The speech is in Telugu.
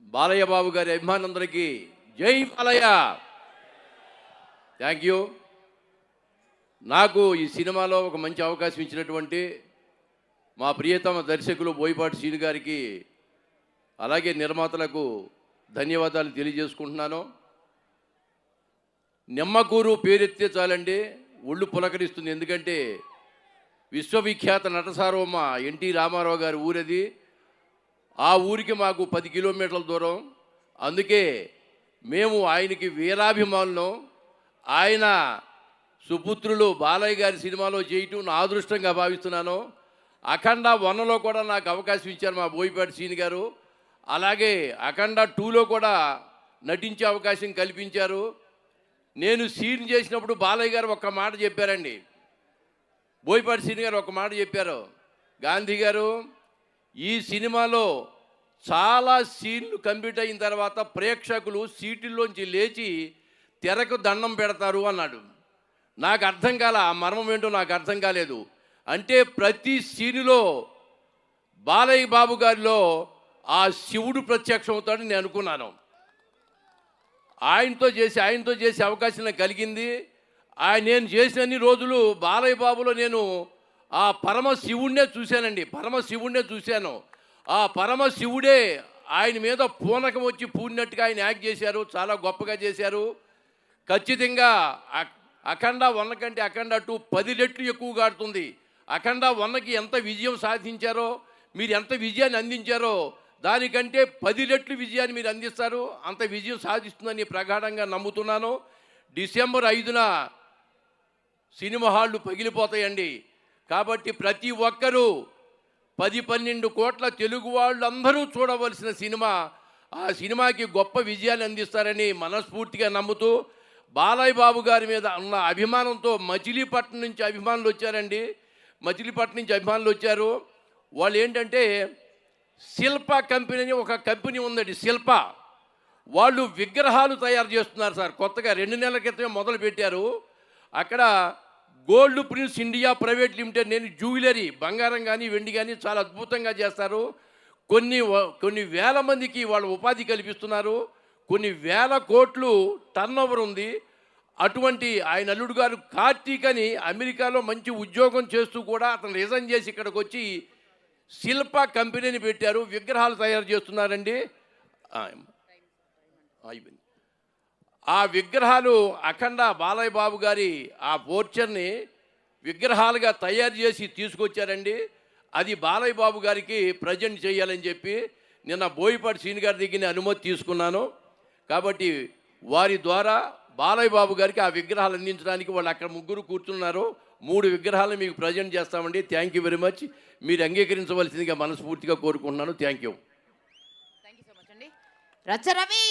బాలయ్య బాబు గారి అభిమానులందరికీ జై బాలయ్య. Thank you. నాకు ఈ సినిమాలో ఒక మంచి అవకాశం ఇచ్చినటువంటి మా ప్రియతమ దర్శకులు బోయపాటి శ్రీను గారికి అలాగే నిర్మాతలకు ధన్యవాదాలు తెలియజేసుకుంటున్నాను. నిమ్మకూరు పేరెత్తే చాలండి ఒళ్ళు పులకరిస్తుంది. ఎందుకంటే విశ్వవిఖ్యాత నటసార్వమ్మ ఎన్టీ రామారావు గారి ఊరది. ఆ ఊరికి మాకు 10 కిలోమీటర్ల దూరం. అందుకే మేము ఆయనకి వీరాభిమానులం. ఆయన సుపుత్రులు బాలయ్య గారి సినిమాలో చేయటం నా అదృష్టంగా భావిస్తున్నాను. అఖండ 1లో కూడా నాకు అవకాశం ఇచ్చారు మా బోయపాటి శ్రీను గారు. అలాగే అఖండ 2లో కూడా నటించే అవకాశం కల్పించారు. నేను సీన్ చేసినప్పుడు బాలయ్య గారు ఒక్క మాట చెప్పారండి. బోయపాటి శ్రీను గారు ఒక మాట చెప్పారు, గాంధీ గారు ఈ సినిమాలో చాలా సీన్లు కంప్లీట్ అయిన తర్వాత ప్రేక్షకులు సీటుల్లోంచి లేచి తెరకు దండం పెడతారు అన్నాడు. నాకు అర్థం కాల, ఆ మర్మం ఏంటో నాకు అర్థం కాలేదు. అంటే ప్రతి సీనులో బాలయ్య బాబు గారిలో ఆ శివుడు ప్రత్యక్షం అవుతాడని నేను అనుకున్నాను. ఆయనతో చేసే అవకాశం నాకు కలిగింది. నేను చేసిన అన్ని రోజులు బాలయ్య బాబులో నేను ఆ పరమశివుడినే చూశానండి. పరమశివుడినే చూశాను. ఆ పరమశివుడే ఆయన మీద పూనకం వచ్చి పూడినట్టుగా ఆయన యాక్ట్ చేశారు. చాలా గొప్పగా చేశారు. ఖచ్చితంగా అఖండ 1 కంటే అఖండ 2 10 రెట్లు ఎక్కువగా ఆడుతుంది. అఖండ 1కి ఎంత విజయం సాధించారో, మీరు ఎంత విజయాన్ని అందించారో దానికంటే 10 రెట్లు విజయాన్ని మీరు అందిస్తారు. అంత విజయం సాధిస్తుందని ప్రగాఢంగా నమ్ముతున్నాను. డిసెంబర్ 5న సినిమా హాళ్ళు పగిలిపోతాయండి. కాబట్టి ప్రతి ఒక్కరూ 10-12 కోట్ల తెలుగు వాళ్ళందరూ చూడవలసిన సినిమా. ఆ సినిమాకి గొప్ప విజయాన్ని అందిస్తారని మనస్ఫూర్తిగా నమ్ముతూ, బాలయ్య బాబు గారి మీద ఉన్న అభిమానంతో మచిలీపట్నం నుంచి అభిమానులు వచ్చారండి. మచిలీపట్నం నుంచి అభిమానులు వచ్చారు. వాళ్ళు ఏంటంటే శిల్ప కంపెనీ అని ఒక కంపెనీ ఉందండి, శిల్ప. వాళ్ళు విగ్రహాలు తయారు చేస్తున్నారు సార్. కొత్తగా 2 నెలల క్రితమే మొదలు పెట్టారు. అక్కడ gold prince India private limited, నేను జ్యువెలరీ, బంగారం కానీ వెండి కానీ చాలా అద్భుతంగా చేస్తారు. కొన్ని వేల మందికి వాళ్ళు ఉపాధి కల్పిస్తున్నారు. కొన్ని వేల కోట్లు టర్నోవర్ ఉంది. అటువంటి ఆయన అల్లుడు గారు కార్తీక్ అని అమెరికాలో మంచి ఉద్యోగం చేస్తూ కూడా అతను రిజైన్ చేసి ఇక్కడికి వచ్చి శిల్ప కంపెనీని పెట్టారు. విగ్రహాలు తయారు చేస్తున్నారండి. అయిపోయింది. ఆ విగ్రహాలు అఖండ బాలయ్య బాబు గారి ఆ పోర్చర్ని విగ్రహాలుగా తయారు చేసి తీసుకొచ్చారండి. అది బాలయ్య బాబు గారికి ప్రజెంట్ చేయాలని చెప్పి నిన్న బోయపాటి శ్రీను గారి దగ్గర అనుమతి తీసుకున్నాను. కాబట్టి వారి ద్వారా బాలయ్య బాబు గారికి ఆ విగ్రహాలు అందించడానికి వాళ్ళు అక్కడ 3 కూర్చున్నారు. 3 విగ్రహాలు మీకు ప్రజెంట్ చేస్తామండి. Thank you very much. మీరు అంగీకరించవలసిందిగా మనస్ఫూర్తిగా కోరుకుంటున్నాను. Thank you. సో మచ్ అండి. రచ్చరవి.